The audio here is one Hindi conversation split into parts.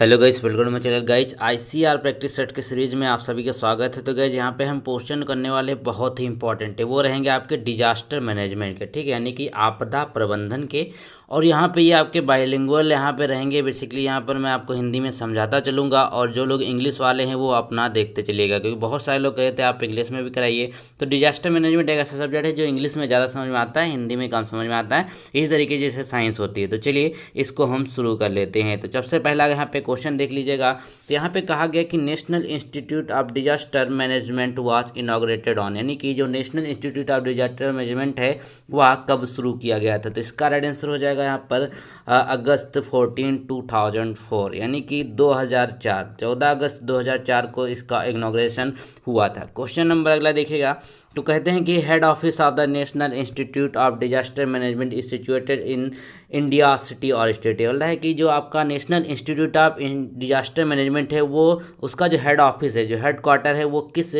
Hello guys, welcome to my channel. Guys, ICR practice set के सीरीज में आप सभी का स्वागत है। तो गाइस, यहाँ पे हम क्वेश्चन करने वाले बहुत ही इंपॉर्टेंट है, वो रहेंगे आपके डिजास्टर मैनेजमेंट के, ठीक है, यानी कि आपदा प्रबंधन के। और यहाँ पे ये आपके बाइलिंगुअल यहाँ पे रहेंगे। बेसिकली यहाँ पर मैं आपको हिंदी में समझाता चलूँगा और जो लोग इंग्लिश वाले हैं वो अपना देखते चलिएगा, क्योंकि बहुत सारे लोग कहते हैं आप इंग्लिश में भी कराइए। तो डिजास्टर मैनेजमेंट एक ऐसा सब्जेक्ट है जो इंग्लिश में ज़्यादा समझ में आता है, हिंदी में कम समझ में आता है। इसी तरीके जैसे साइंस होती है। तो चलिए इसको हम शुरू कर लेते हैं। तो सबसे पहला यहाँ पे क्वेश्चन देख लीजिएगा। तो यहाँ पे कहा गया कि national institute of disaster management was inaugurated on, यानी कि जो national institute of disaster management है वह कब शुरू किया गया था। तो इसका राइट आंसर हो जाएगा यहाँ पर अगस्त 14, 2004, यानी कि 2004, 14 अगस्त 2004 को इसका इनॉग्रेशन हुआ था। क्वेश्चन नंबर अगला देखिएगा। तो कहते हैं कि head office of the national institute of disaster management is situated in India city और स्टेट। ये बोल रहा है कि जो आपका national institute of disaster management है वो उसका जो हेड ऑफिस है, जो हेड क्वार्टर है, वो किस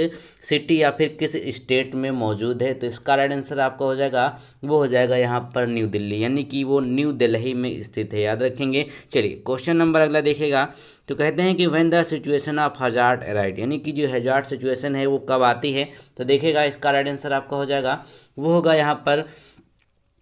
सिटी या फिर किस स्टेट में मौजूद है। तो इसका राइट आंसर आपका हो जाएगा, वो हो जाएगा यहाँ पर न्यू दिल्ली, यानी कि वो न्यू दिल्ली में स्थित है, याद रखेंगे। चलिए क्वेश्चन नंबर अगला देखिएगा। तो कहते हैं कि when the situation of hazard arise, यानी कि जो हजार्ड सिचुएशन है वो कब आती है। तो देखिएगा इसका राइट आंसर आपका हो जाएगा, वो होगा यहाँ पर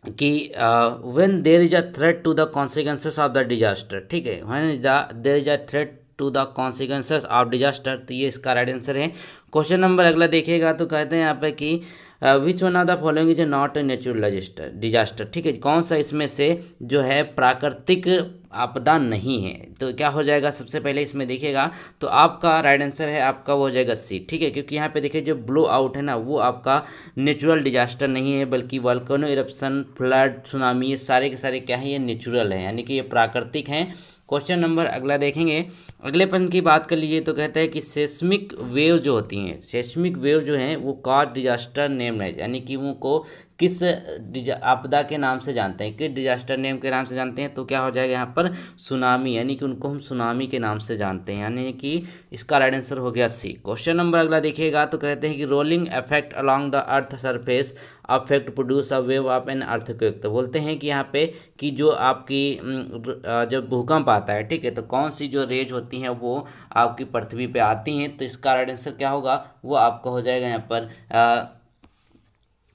कि when there is a threat to the consequences of the disaster, ठीक है, when is the there is a threat to the consequences of disaster. तो ये इसका राइट आंसर है। क्वेश्चन नंबर अगला देखिएगा। तो कहते हैं यहाँ पे कि which one of the following is not a natural disaster, ठीक है, कौन सा इसमें से जो है प्राकृतिक आपदा नहीं है। तो क्या हो जाएगा, सबसे पहले इसमें देखिएगा। तो आपका राइट आंसर है, आपका वो हो जाएगा सी, ठीक है, क्योंकि यहाँ पे देखिए जो ब्लो आउट है ना वो आपका नेचुरल डिजास्टर नहीं है, बल्कि वोल्केनो इरप्शन, फ्लड, सुनामी, ये सारे के सारे क्या है, ये नेचुरल है, यानी कि ये प्राकृतिक हैं। क्वेश्चन नंबर अगला देखेंगे। अगले प्रश्न की बात कर लीजिए। तो कहता है कि सेस्मिक वेव जो होती हैं, सेस्मिक वेव जो हैं वो कॉज डिजास्टर नेम है, यानी कि वो को किस आपदा के नाम से जानते हैं, किस डिजास्टर नेम के नाम से जानते हैं। तो क्या हो जाएगा यहाँ पर सुनामी, यानी कि उनको हम सुनामी के नाम से जानते हैं, यानी कि इसका राइट आंसर हो गया सी। क्वेश्चन नंबर अगला देखिएगा। तो कहते हैं कि rolling effect along the earth surface affect produce a wave of an earthquake. तो बोलते हैं कि यहाँ पे कि जो आपकी जब भूकंप आता है, ठीक है, तो कौन सी जो रेज होती हैं वो आपकी पृथ्वी पे आती हैं। तो इसका राइट आंसर क्या होगा, वो आपका हो जाएगा यहाँ पर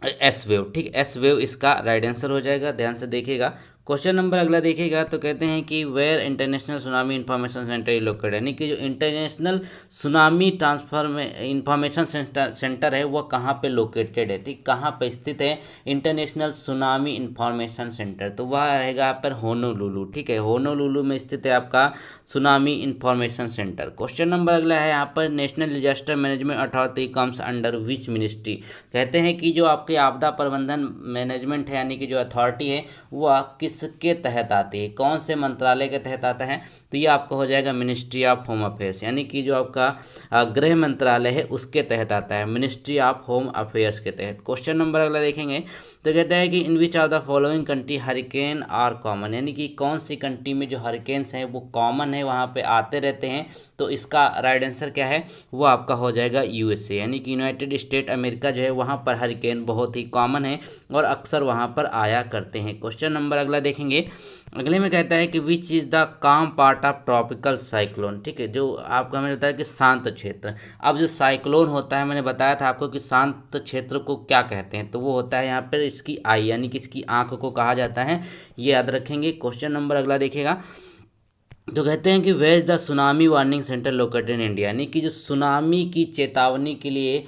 एस वेव, ठीक है, एस वेव इसका राइट आंसर हो जाएगा। ध्यान से देखिएगा। क्वेश्चन नंबर अगला देखिएगा। तो कहते हैं कि where international tsunami information centre is located, यानी कि जो international tsunami transfer information centre है वो कहाँ पे लोकेटेड है, ठीक, कहाँ पे स्थित है इंटरनेशनल सुनामी इंफॉर्मेशन सेंटर। तो वह रहेगा यहाँ पर होनोलुलु, ठीक है, होनोलुलु में स्थित है आपका tsunami information centre. Question number अगला है यहाँ पर national disaster management authority comes under which ministry. कहते हैं कि जो आपके आपदा प्रबंधन मैनेजमेंट है, यानी कि जो अथॉरिटी है वह किसके तहत आती है, कौन से मंत्रालय के तहत आता है। तो ये आपका हो जाएगा मिनिस्ट्री ऑफ होम अफेयर्स, यानी कि जो आपका गृह मंत्रालय है उसके तहत आता है, मिनिस्ट्री ऑफ होम अफेयर्स के तहत। क्वेश्चन नंबर अगला देखेंगे। तो कहता है कि in which of the following country hurricane are common, यानी कि कौन सी कंट्री में जो हरिकेन्स हैं वो कॉमन है, वहाँ पे आते रहते हैं। तो इसका राइट आंसर क्या है, वो आपका हो जाएगा यूएसए, यानी कि यूनाइटेड स्टेट अमेरिका जो है वहाँ पर हरिकेन बहुत ही कॉमन है और अक्सर वहाँ पर आया करते हैं। क्वेश्चन नंबर अगला देखेंगे। अगले में कहता है कि विच इज़ द काम पार्ट ऑफ ट्रॉपिकल साइक्लोन, ठीक है, जो आपको हमें बताया कि शांत क्षेत्र। अब जो साइक्लोन होता है, मैंने बताया था आपको कि शांत क्षेत्र को क्या कहते हैं, तो वो होता है यहाँ पर इसकी आई, यानी कि इसकी आंख को कहा जाता है, ये याद रखेंगे। क्वेश्चन नंबर अगला देखिएगा। तो कहते हैं कि where is the tsunami warning centre located in India, यानी कि जो सुनामी की चेतावनी के लिए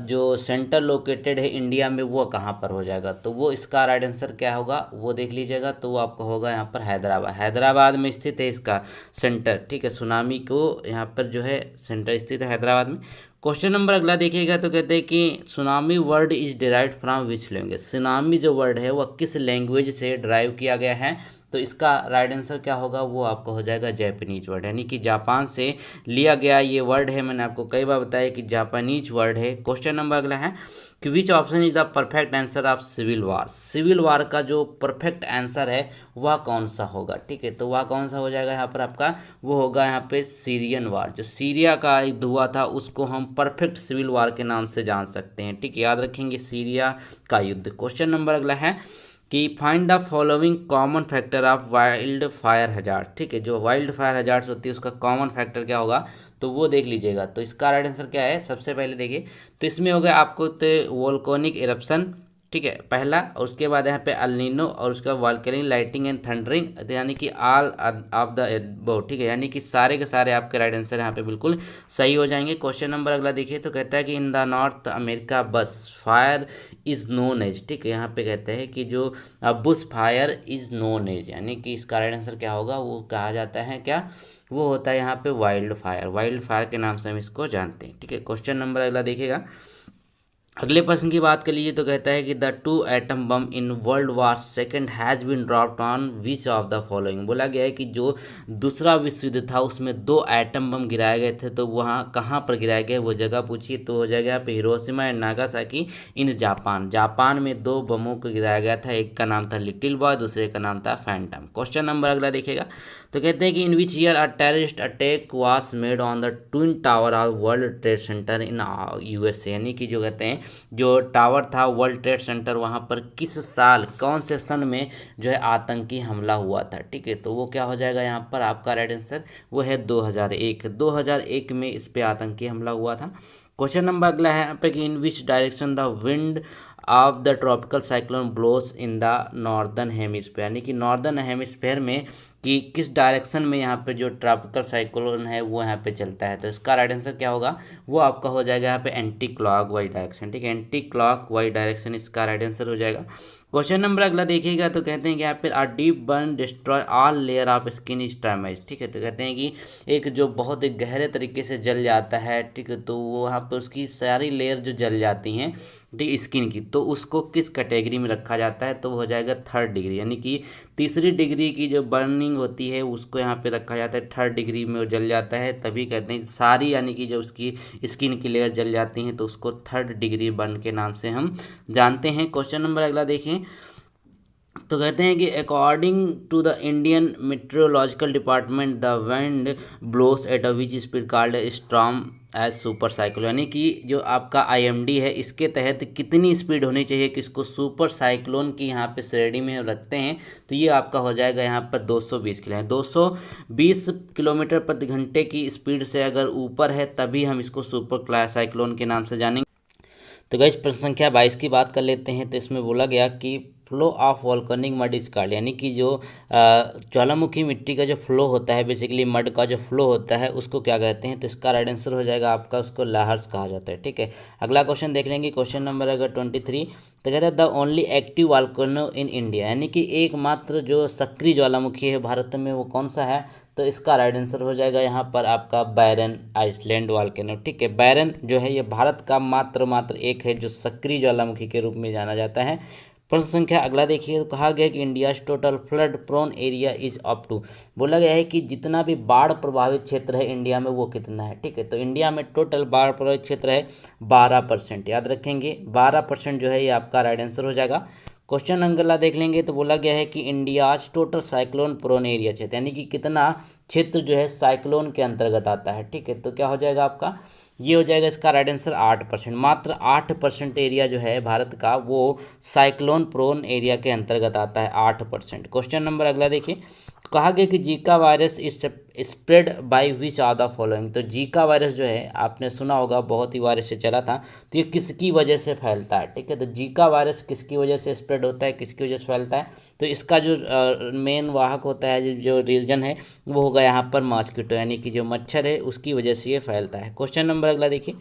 जो सेंटर लोकेटेड है इंडिया में वो कहाँ पर हो जाएगा। तो वो इसका राइट आंसर क्या होगा, वो देख लीजिएगा। तो वो आपका होगा यहाँ पर हैदराबाद, हैदराबाद में स्थित है इसका सेंटर, ठीक है, सुनामी को यहाँ पर जो है सेंटर स्थित है हैदराबाद में। क्वेश्चन नंबर अगला देखिएगा। तो कहते हैं कि tsunami word is derived from which language, tsunami जो वर्ड है वह किस लैंग्वेज से ड्राइव किया गया है। तो इसका राइट आंसर क्या होगा, वो आपका हो जाएगा जापानीज वर्ड, यानी कि जापान से लिया गया ये वर्ड है। मैंने आपको कई बार बताया कि जापानीज वर्ड है। क्वेश्चन नंबर अगला है कि which option is the perfect answer of civil war, civil war का जो परफेक्ट आंसर है वह कौन सा होगा, ठीक है, तो वह कौन सा हो जाएगा यहाँ पर आपका, वो होगा यहाँ पे सीरियन वार, जो सीरिया का युद्ध हुआ था उसको हम परफेक्ट सिविल वार के नाम से जान सकते हैं, ठीक है, याद रखेंगे सीरिया का युद्ध। क्वेश्चन नंबर अगला है कि find the following common factor of wild fire hazard. ठीक है, जो वाइल्ड फायर हैजार्ड्स होती है उसका कॉमन फैक्टर क्या होगा, तो वो देख लीजिएगा। तो इसका राइट आंसर क्या है, सबसे पहले देखिए, तो इसमें हो गया आपको तो वोल्केनिक इरप्शन, ठीक है, पहला। और उसके बाद यहाँ पे अल्नीनो, और उसका वॉल्केनिक लाइटिंग एंड थंडरिंग, यानी कि ऑल ऑफ द एबव। ठीक है, यानी कि सारे के सारे आपके राइट आंसर यहाँ पे बिल्कुल सही हो जाएंगे। क्वेश्चन नंबर अगला देखिए, तो कहता है कि in the North America bush fire is known as. ठीक है, यहाँ पे कहते हैं कि जो bush fire is known as, यानी कि इसका राइट आंसर क्या होगा, वो कहा जाता है क्या, वो होता है यहाँ पे वाइल्ड फायर। वाइल्ड फायर के नाम से हम इसको जानते हैं। ठीक है, क्वेश्चन नंबर अगला देखिएगा। अगले प्रश्न की बात कर लीजिए, तो कहता है कि the 2 atom bomb in world war second has been dropped on which of the following. बोला गया है कि जो दूसरा विश्व युद्ध था उसमें 2 एटम बम गिराए गए थे, तो वहाँ कहाँ पर गिराए गए वो जगह पूछिए, तो हो जाएगा यहाँ पे Hiroshima and Nagasaki in Japan. Japan में 2 बमों को गिराया गया था, एक का नाम था लिटिल बॉय, दूसरे का नाम था फैंटम। क्वेश्चन नंबर अगला देखिएगा, तो कहते हैं कि in which year a terrorist attack was made on the twin tower of World Trade Center in USA. यानी कि जो कहते हैं जो टावर था वर्ल्ड ट्रेड सेंटर, वहाँ पर किस साल, कौन से सन में जो है आतंकी हमला हुआ था। ठीक है, तो वो क्या हो जाएगा यहाँ पर आपका राइट आंसर, वो है 2001। 2001 में इस पे आतंकी हमला हुआ था। क्वेश्चन नंबर अगला है यहाँ पे कि in which direction the wind of the tropical cyclone blows in the northern hemisphere. यानी कि नॉर्दर्न हेमिस्फेयर में कि किस डायरेक्शन में यहाँ पे जो ट्रॉपिकल साइक्लोन है वो यहाँ पे चलता है। तो इसका राइट आंसर क्या होगा, वो आपका हो जाएगा यहाँ पे एंटी क्लॉक वाइज डायरेक्शन। ठीक है, एंटी क्लॉक वाइज डायरेक्शन इसका राइट आंसर हो जाएगा। क्वेश्चन नंबर अगला देखिएगा, तो कहते हैं कि यहाँ पे a deep burn destroy all layer of skin is damage. ठीक है, तो कहते हैं कि एक जो बहुत ही गहरे तरीके से जल जाता है, ठीक है, तो वो वहाँ पर उसकी सारी लेयर जो जल जाती हैं, ठीक, स्किन की, तो उसको किस कैटेगरी में रखा जाता है, तो वो हो जाएगा 3rd डिग्री। यानी कि तीसरी डिग्री की जो बर्निंग होती है उसको यहाँ पे रखा जाता है 3rd डिग्री में, वो जल जाता है, तभी कहते हैं सारी, यानी कि जो उसकी स्किन की लेयर जल जाती हैं तो उसको 3rd डिग्री बर्न के नाम से हम जानते हैं। क्वेश्चन नंबर अगला देखें, तो कहते हैं कि according to the Indian metrological department the wind blows at a which speed called storm as super cyclone. यानी कि जो आपका आईएमडी है इसके तहत कितनी स्पीड होनी चाहिए कि इसको सुपर साइक्लोन की यहाँ पे श्रेणी में रखते हैं, तो ये आपका हो जाएगा यहाँ पर 220 किलोमीटर। 220 किलोमीटर प्रति घंटे की स्पीड से अगर ऊपर है तभी हम इसको सुपर साइक्लोन के नाम से जानेंगे। तो गाइस प्रश्न संख्या 22 की बात कर लेते हैं। तो इसमें बोला गया कि flow of volcanic mud is called, यानी कि जो ज्वालामुखी मिट्टी का जो फ्लो होता है, बेसिकली मड का जो फ्लो होता है उसको क्या कहते हैं, तो इसका राइट आंसर हो जाएगा आपका, उसको लहर्स कहा जाता है। ठीक है, अगला क्वेश्चन देख लेंगे, क्वेश्चन नंबर अगर 23, तो कहता है the only active volcano in India. यानी कि एकमात्र जो सक्रिय ज्वालामुखी है भारत में वो कौन सा है, तो इसका राइट आंसर हो जाएगा यहाँ पर आपका बैरन आइसलैंड वॉल्केनो। ठीक है, बैरन जो है ये भारत का मात्र एक है जो सक्रिय ज्वालामुखी के रूप में जाना जाता है। प्रश्न संख्या अगला देखिए, तो कहा गया कि India total flood prone area is up to. बोला गया है कि जितना भी बाढ़ प्रभावित क्षेत्र है इंडिया में वो कितना है। ठीक है, तो इंडिया में टोटल बाढ़ प्रभावित क्षेत्र है 12%। याद रखेंगे 12% जो है ये आपका राइट आंसर हो जाएगा। क्वेश्चन अगला देख लेंगे, तो बोला गया है कि India total cyclone prone area क्षेत्र, यानी कि कितना क्षेत्र जो है साइक्लोन के अंतर्गत आता है। ठीक है, तो क्या हो जाएगा आपका, ये हो जाएगा इसका राइट आंसर 8%। मात्र 8% एरिया जो है भारत का वो साइक्लोन प्रोन एरिया के अंतर्गत आता है, 8%। क्वेश्चन नंबर अगला देखिए, कहा गया कि Zika virus is spread by which of the following. तो जीका वायरस जो है आपने सुना होगा, बहुत ही वायरस से चला था, तो ये किसकी वजह से फैलता है। ठीक है, तो जीका वायरस किसकी वजह से स्प्रेड होता है, किसकी वजह से फैलता है, तो इसका जो मेन वाहक होता है, जो रीजन है वो होगा यहाँ पर मॉस्किटो, यानी कि जो मच्छर है उसकी वजह से ये फैलता है। क्वेश्चन नंबर अगला देखिए,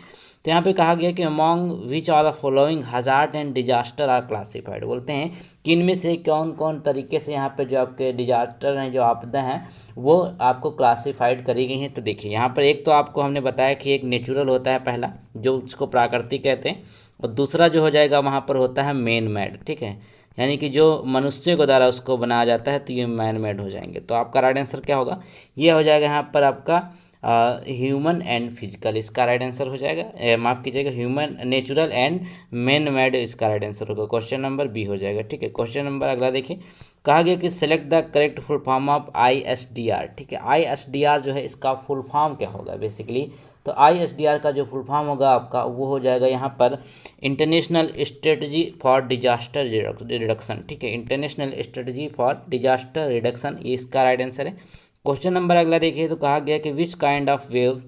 तो यहाँ पे कहा गया कि among which are the following hazard and disaster are classified. बोलते हैं कि इनमें से कौन कौन तरीके से यहाँ पे जो आपके डिजास्टर हैं, जो आपदा हैं, वो आपको क्लासिफाइड करी गई हैं। तो देखिए यहाँ पर एक तो आपको हमने बताया कि एक नेचुरल होता है पहला, जो उसको प्राकृतिक कहते हैं, और दूसरा जो हो जाएगा वहाँ पर होता है मैन मेड। ठीक है, यानी कि जो मनुष्य के द्वारा उसको बनाया जाता है, तो ये मैन मेड हो जाएंगे। तो आपका राइट आंसर क्या होगा, ये हो जाएगा यहाँ पर आपका ह्यूमन एंड फिजिकल, इसका राइट आंसर हो जाएगा, माफ कीजिएगा, human natural and man made, इसका राइट आंसर होगा, क्वेश्चन नंबर बी हो जाएगा। ठीक है, क्वेश्चन नंबर अगला देखिए, कहा गया कि select the correct full form of ISDR। ठीक है, ISDR जो है इसका फुल फॉर्म क्या होगा बेसिकली, तो ISDR का जो फुल फॉर्म होगा आपका वो हो जाएगा यहाँ पर international strategy for disaster reduction. ठीक है, international strategy for disaster reduction, ये इसका राइट आंसर है। क्वेश्चन नंबर अगला देखिए, तो कहा गया कि which kind of wave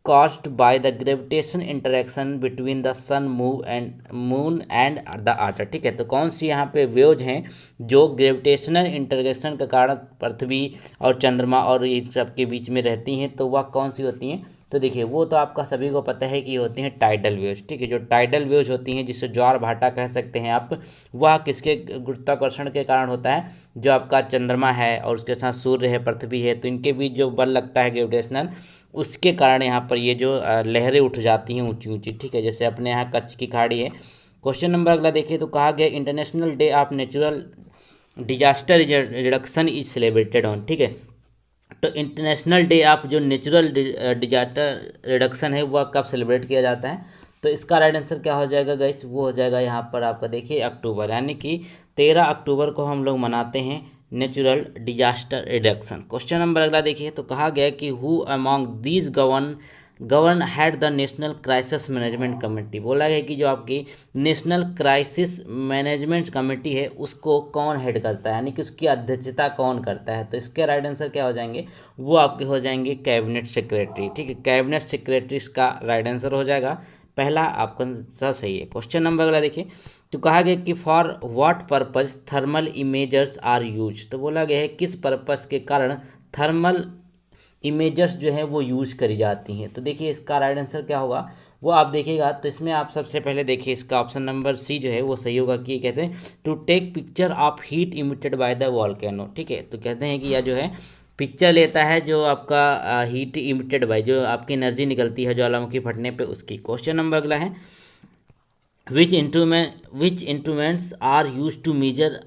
caused by the gravitation interaction between the sun moon and the earth। ठीक है, तो कौन सी यहाँ पे वेव्स हैं जो ग्रेविटेशनल इंटरैक्शन के कारण पृथ्वी और चंद्रमा और ये सब के बीच में रहती हैं, तो वह कौन सी होती हैं, तो देखिए वो तो आपका सभी को पता है कि होती हैं टाइडल वेव्स। ठीक है, जो टाइडल वेव्स होती हैं जिससे ज्वार भाटा कह सकते हैं आप, वह किसके गुरुत्वाकर्षण के कारण होता है, जो आपका चंद्रमा है और उसके साथ सूर्य है, पृथ्वी है, तो इनके बीच जो बल लगता है ग्रेविटेशनल, उसके कारण यहाँ पर ये जो लहरें उठ जाती हैं ऊंची ऊंची। ठीक है, जैसे अपने यहाँ कच्छ की खाड़ी है। क्वेश्चन नंबर अगला देखिए, तो कहा गया international day of natural disaster reduction is celebrated on. ठीक है, तो इंटरनेशनल डे ऑफ जो नेचुरल डिजास्टर रिडक्शन है वह कब सेलिब्रेट किया जाता है, तो इसका राइट आंसर क्या हो जाएगा गाइस, वो हो जाएगा यहाँ पर आपका देखिए अक्टूबर, यानी कि 13 अक्टूबर को हम लोग मनाते हैं natural disaster reduction. Question number अगला देखिए, तो कहा गया कि who among these govern had the national crisis management committee. बोला गया कि जो आपकी नेशनल क्राइसिस मैनेजमेंट कमेटी है उसको कौन हेड करता है, यानी कि उसकी अध्यक्षता कौन करता है, तो इसके राइट आंसर क्या हो जाएंगे, वो आपके हो जाएंगे कैबिनेट सेक्रेटरी। ठीक है, कैबिनेट सेक्रेटरी इसका राइट आंसर हो जाएगा, पहला आपका आंसर सही है। क्वेश्चन नंबर अगला देखिए, तो कहा गया कि for what purpose thermal imagers are use. तो बोला गया है किस पर्पस के कारण थर्मल इमेजर्स जो है वो यूज करी जाती हैं, तो देखिए इसका राइट आंसर क्या होगा वो आप देखिएगा। तो इसमें आप सबसे पहले देखिए इसका ऑप्शन नंबर सी जो है वो सही होगा, कि कहते हैं to take picture of heat emitted by the volcano. ठीक है, तो कहते हैं कि यह जो है पिक्चर लेता है जो आपका हीट इमिटेड बाय, जो आपकी एनर्जी निकलती है ज्वालामुखी फटने पे, उसकी। क्वेश्चन नंबर अगला है which instruments are use to measure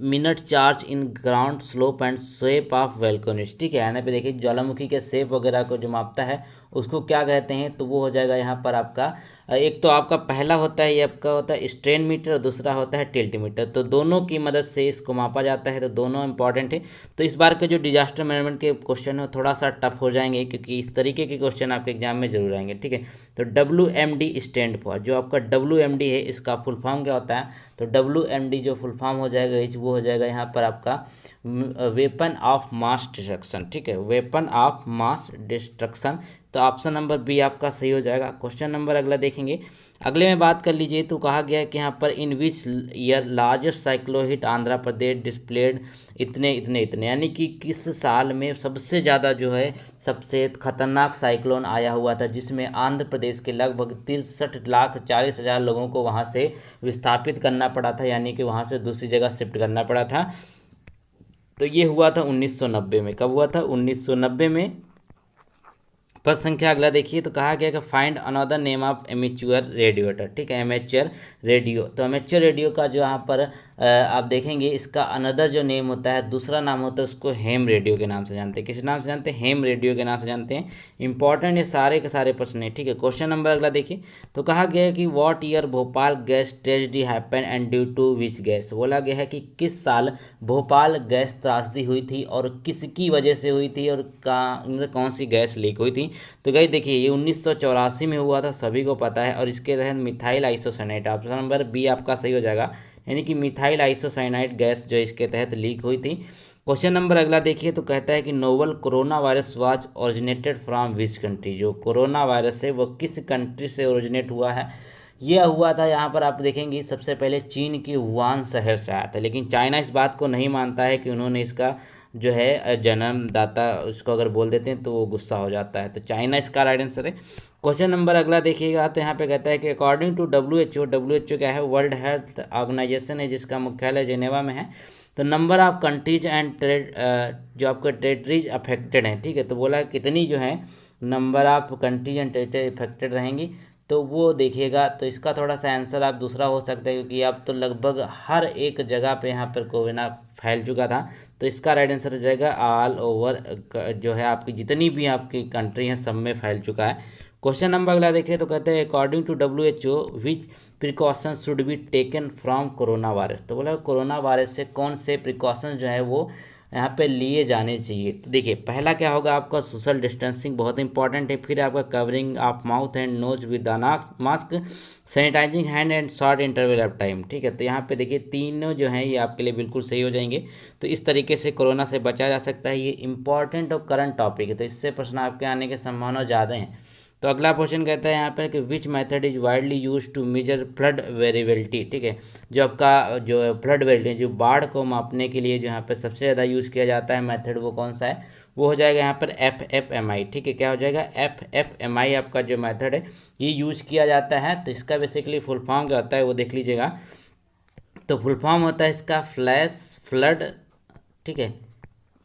minute charge in ground slope and shape of volcanoes. ठीक है, यहाँ पे देखिए ज्वालामुखी के शेप वगैरह को जो मापता है उसको क्या कहते हैं, तो वो हो जाएगा यहाँ पर आपका, एक तो आपका पहला होता है ये आपका होता है स्ट्रेन मीटर और दूसरा होता है टिल्ट मीटर, तो दोनों की मदद से इसको मापा जाता है, तो दोनों इंपॉर्टेंट है। तो इस बार के जो डिजास्टर मैनेजमेंट के क्वेश्चन है थोड़ा सा टफ हो जाएंगे, क्योंकि इस तरीके के क्वेश्चन आपके एग्जाम में जरूर आएंगे। ठीक है, तो WMD स्टैंड फॉर, जो आपका WMD है इसका फुल फॉर्म क्या होता है, तो WMD जो फुल फॉर्म हो जाएगा वो हो जाएगा यहाँ पर आपका वेपन ऑफ मास डिस्ट्रक्शन। ठीक है, वेपन ऑफ मास डिस्ट्रक्शन, तो ऑप्शन नंबर बी आपका सही हो जाएगा। क्वेश्चन नंबर अगला देखेंगे, अगले में बात कर लीजिए, तो कहा गया है कि यहाँ पर in which year largest cyclone hit Andhra Pradesh displaced इतने इतने इतने, यानी कि किस साल में सबसे ज़्यादा जो है सबसे खतरनाक साइक्लोन आया हुआ था, जिसमें आंध्र प्रदेश के लगभग 63,40,000 लोगों को वहाँ से विस्थापित करना पड़ा था, यानी कि वहाँ से दूसरी जगह शिफ्ट करना पड़ा था। तो ये हुआ था 1990 में। कब हुआ था, 1990 में। प्रश्न संख्या अगला देखिए, तो कहा गया कि find another name of amateur radiator. ठीक है, एमेच्योर रेडियो, तो एमेच्योर रेडियो का जो यहाँ पर आप देखेंगे इसका अनदर जो नेम होता है, दूसरा नाम होता है, उसको हेम रेडियो के नाम से जानते हैं। किस नाम से जानते हैं, हेम रेडियो के नाम से जानते हैं। इंपॉर्टेंट ये सारे के सारे प्रश्न है। ठीक है, क्वेश्चन नंबर अगला देखिए, तो कहा गया है कि what year Bhopal gas tragedy happen and due to which gas. बोला गया है कि किस साल भोपाल गैस त्रासदी हुई थी और किसकी वजह से हुई थी और कौन सी गैस लीक हुई थी। तो गाइस देखिए ये 1984 में हुआ था, सभी को पता है, और इसके तहत methyl isocyanide, option number B आपका सही हो जाएगा, यानी कि मिथाइल आइसोसाइनाइड गैस जो इसके तहत लीक हुई थी। क्वेश्चन नंबर अगला देखिए, तो कहता है कि novel corona virus was originated from which country. जो कोरोना वायरस है वो किस कंट्री से ओरिजिनेट हुआ है, यह हुआ था यहाँ पर आप देखेंगे सबसे पहले चीन के वुहान शहर से आया था, लेकिन चाइना इस बात को नहीं मानता है कि उन्होंने इसका जो है जन्मदाता उसको अगर बोल देते हैं तो वो गुस्सा हो जाता है, तो चाइना इसका राइट आंसर है। क्वेश्चन नंबर अगला देखिएगा, तो यहाँ पे कहता है कि अकॉर्डिंग टू WHO क्या है, वर्ल्ड हेल्थ ऑर्गेनाइजेशन है जिसका मुख्यालय जेनेवा में है। तो नंबर ऑफ कंट्रीज एंड जो आपका टेरिटरीज अफेक्टेड हैं, ठीक है, तो बोला कितनी जो है number of countries and territory affected रहेंगी, तो वो देखिएगा। तो इसका थोड़ा सा आंसर आप दूसरा हो सकता है, क्योंकि अब तो लगभग हर एक जगह पे यहाँ पर कोरोना फैल चुका था। तो इसका राइट आंसर हो जाएगा ऑल ओवर, जो है आपकी जितनी भी आपकी कंट्री हैं सब में फैल चुका है। क्वेश्चन नंबर अगला देखिए, तो कहते हैं according to WHO which precaution should be taken from corona virus. तो बोला कोरोना वायरस से कौन से प्रिकॉशन जो है वो यहाँ पे लिए जाने चाहिए। तो देखिए पहला क्या होगा आपका सोशल डिस्टेंसिंग बहुत इंपॉर्टेंट है, फिर आपका covering of mouth and nose with mask, sanitising hand and short interval of time. ठीक है, तो यहाँ पे देखिए तीनों जो हैं ये आपके लिए बिल्कुल सही हो जाएंगे। तो इस तरीके से कोरोना से बचा जा सकता है। ये इंपॉर्टेंट और करंट टॉपिक है, तो इससे प्रश्न आपके आने की संभावना ज़्यादा है। तो अगला क्वेश्चन कहता है यहाँ पर कि which method is widely use to measure flood variability. ठीक है, जो आपका जो फ्लड वेरिएबिलिटी, जो बाढ़ को मापने के लिए जो यहाँ पे सबसे ज़्यादा यूज़ किया जाता है मेथड, वो कौन सा है? वो हो जाएगा यहाँ पर FFMI। ठीक है, क्या हो जाएगा? FFMI आपका जो मेथड है ये यूज़ किया जाता है। तो इसका बेसिकली फुल फॉर्म क्या होता है वो देख लीजिएगा। तो फुल फॉर्म होता है इसका फ्लैश फ्लड। ठीक है,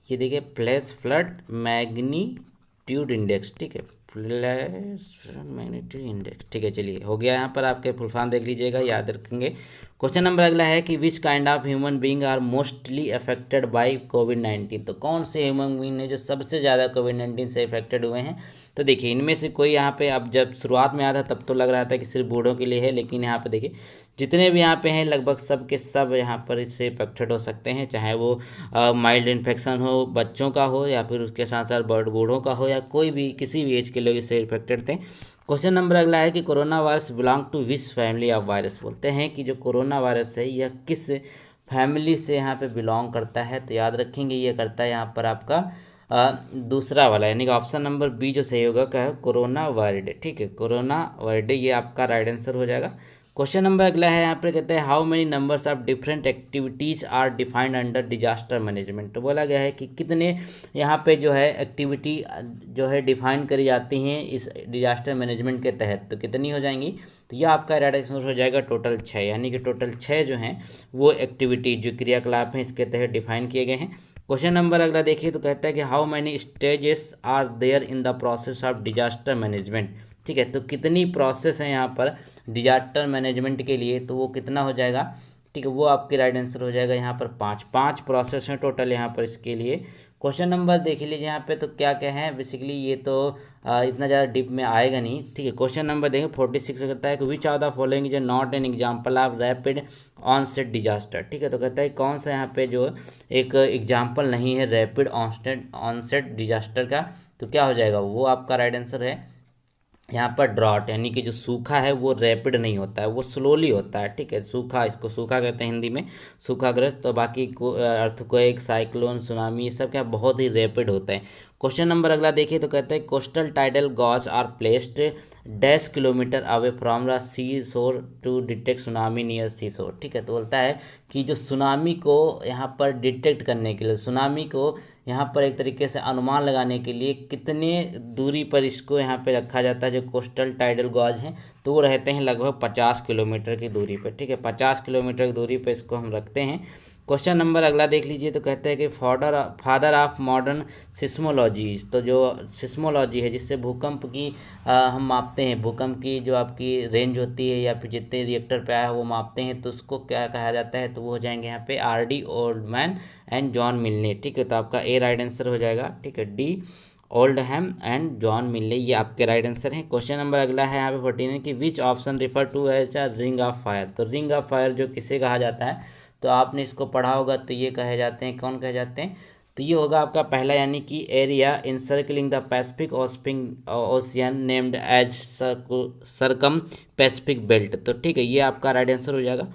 ये देखिए फ्लैश फ्लड मैग्नीट्यूड इंडेक्स। ठीक है, फ्लैश मैग्नीट्यूड इंडेक्स। ठीक है, चलिए हो गया। यहाँ पर आपके फुल फॉर्म देख लीजिएगा, याद रखेंगे। क्वेश्चन नंबर अगला है कि which kind of human being are mostly affected by कोविड-19। तो कौन से ह्यूमन बीइंग ने जो सबसे ज़्यादा कोविड-19 से अफेक्टेड हुए हैं? तो देखिए इनमें से कोई यहाँ पे, अब जब शुरुआत में आया था तब तो लग रहा था कि सिर्फ बूढ़ों के लिए है, लेकिन यहाँ पे देखिए जितने भी यहाँ पे हैं लगभग सब के सब यहाँ पर इससे इफेक्टेड हो सकते हैं, चाहे वो माइल्ड इन्फेक्शन हो बच्चों का हो, या फिर उसके साथ साथ बूढ़ों का हो, या कोई भी किसी भी एज के लोग इससे इफेक्टेड थे। क्वेश्चन नंबर अगला है कि corona virus belong to which family of virus. बोलते हैं कि जो कोरोना वायरस है यह किस फैमिली से यहाँ पे बिलोंग करता है। तो याद रखेंगे ये करता है यहाँ पर आपका दूसरा वाला, यानी कि ऑप्शन नंबर बी जो सही होगा क्या है? कोरोना वायरडे। ठीक है, कोरोना वायरडे ये आपका राइट आंसर हो जाएगा। क्वेश्चन नंबर अगला है यहाँ पे कहते हैं how many numbers of different activities are defined under disaster management. तो बोला गया है कि कितने यहाँ पे जो है एक्टिविटी जो है डिफाइन करी जाती हैं इस डिजास्टर मैनेजमेंट के तहत। तो कितनी हो जाएंगी? तो यह आपका राइट आंसर हो जाएगा टोटल 6, यानी कि टोटल 6 जो हैं वो एक्टिविटी जो क्रियाकलाप हैं इसके तहत डिफाइन किए गए हैं। क्वेश्चन नंबर अगला देखिए, तो कहता है कि how many stages are there in the process of disaster management. ठीक है, तो कितनी प्रोसेस है यहाँ पर डिजास्टर मैनेजमेंट के लिए? तो वो कितना हो जाएगा? ठीक है, वो आपके राइट आंसर हो जाएगा यहाँ पर 5 प्रोसेस हैं टोटल यहाँ पर इसके लिए। क्वेश्चन नंबर देख लीजिए यहाँ पे, तो क्या क्या है बेसिकली, ये तो इतना ज़्यादा डीप में आएगा नहीं। ठीक है, क्वेश्चन नंबर देखें 46 कहता है कि which are the following is not an example of rapid onset disaster. ठीक है, तो कहता है कौन सा यहाँ पे जो एक एग्जाम्पल नहीं है रैपिड ऑनसेट डिजास्टर का। तो क्या हो जाएगा? वो आपका राइट आंसर है यहाँ पर ड्रॉट, यानी कि जो सूखा है वो रैपिड नहीं होता है, वो स्लोली होता है। ठीक है, सूखा, इसको सूखा कहते हैं हिंदी में, सूखाग्रस्त। तो बाकी अर्थक्वेक, साइक्लोन, सुनामी, ये सब क्या बहुत ही रैपिड होता है। क्वेश्चन नंबर अगला देखिए, तो कहते हैं coastal tidal gauge are placed dash kilometre away from the sea shore to detect tsunami near sea shore. ठीक है, तो बोलता है कि जो सुनामी को यहाँ पर डिटेक्ट करने के लिए, सुनामी को यहाँ पर एक तरीके से अनुमान लगाने के लिए कितने दूरी पर इसको यहाँ पे रखा जाता है जो कोस्टल टाइडल गॉज हैं? तो वो रहते हैं लगभग 50 किलोमीटर की दूरी पर। ठीक है, 50 किलोमीटर की दूरी पर इसको हम रखते हैं। क्वेश्चन नंबर अगला देख लीजिए, तो कहते हैं कि फादर ऑफ मॉडर्न सिस्मोलॉजी। तो जो सिस्मोलॉजी है जिससे भूकंप की हम मापते हैं, भूकंप की जो आपकी रेंज होती है या फिर जितने रिएक्टर पे आया है वो मापते हैं, तो उसको क्या कहा जाता है? तो वो हो जाएंगे यहाँ पे RD ओल्डमैन एंड जॉन मिलने। ठीक है, तो आपका ए राइट आंसर हो जाएगा। ठीक है, D Oldham and John Milne, ये आपके राइट आंसर हैं। क्वेश्चन नंबर अगला है यहाँ पे 14 कि which option refer to as a ring of fire. तो रिंग ऑफ फायर जो किसे कहा जाता है? तो आपने इसको पढ़ा होगा, तो ये कहे जाते हैं, कौन कहे जाते हैं? तो ये होगा आपका पहला, यानी कि area encircling the Pacific Ocean named as circum Pacific belt. तो ठीक है, ये आपका राइट आंसर हो जाएगा।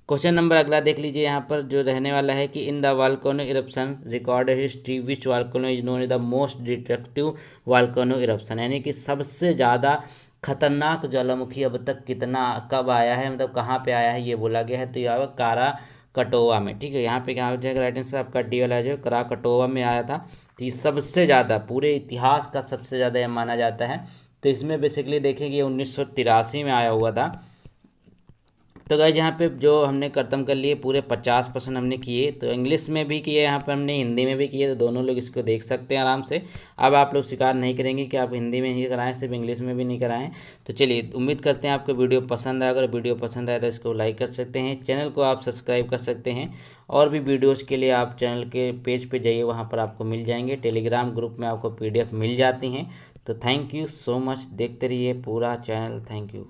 क्वेश्चन नंबर अगला देख लीजिए यहाँ पर जो रहने वाला है कि in the volcano eruption recorded history which volcano is known as the most destructive volcano eruption. यानी कि सबसे ज़्यादा खतरनाक ज्वालामुखी अब तक कितना कब आया है, मतलब कहाँ पे आया है ये बोला गया है। तो यह कारा कटोवा में। ठीक है, यहाँ पे क्या हो जाएगा? राइट आंसर आपका डी वाला जो करा कटोवा में आया था। तो ये सबसे ज़्यादा पूरे इतिहास का सबसे ज़्यादा यह माना जाता है। तो इसमें बेसिकली देखेंगे 1983 में आया हुआ था। तो गाइज यहाँ पे जो हमने खत्म कर लिए पूरे 50% हमने किए, तो इंग्लिश में भी किए, यहाँ पे हमने हिंदी में भी किए, तो दोनों लोग इसको देख सकते हैं आराम से। अब आप लोग स्वीकार नहीं करेंगे कि आप हिंदी में ही कराएं, सिर्फ इंग्लिश में भी नहीं कराएं। तो चलिए, उम्मीद करते हैं आपको वीडियो पसंद आए। अगर वीडियो पसंद आए तो इसको लाइक कर सकते हैं, चैनल को आप सब्सक्राइब कर सकते हैं। और भी वीडियोज़ के लिए आप चैनल के पेज पे जाइए, वहाँ पर आपको मिल जाएंगे। टेलीग्राम ग्रुप में आपको PDF मिल जाती हैं। तो थैंक यू सो मच, देखते रहिए पूरा चैनल। Thank you.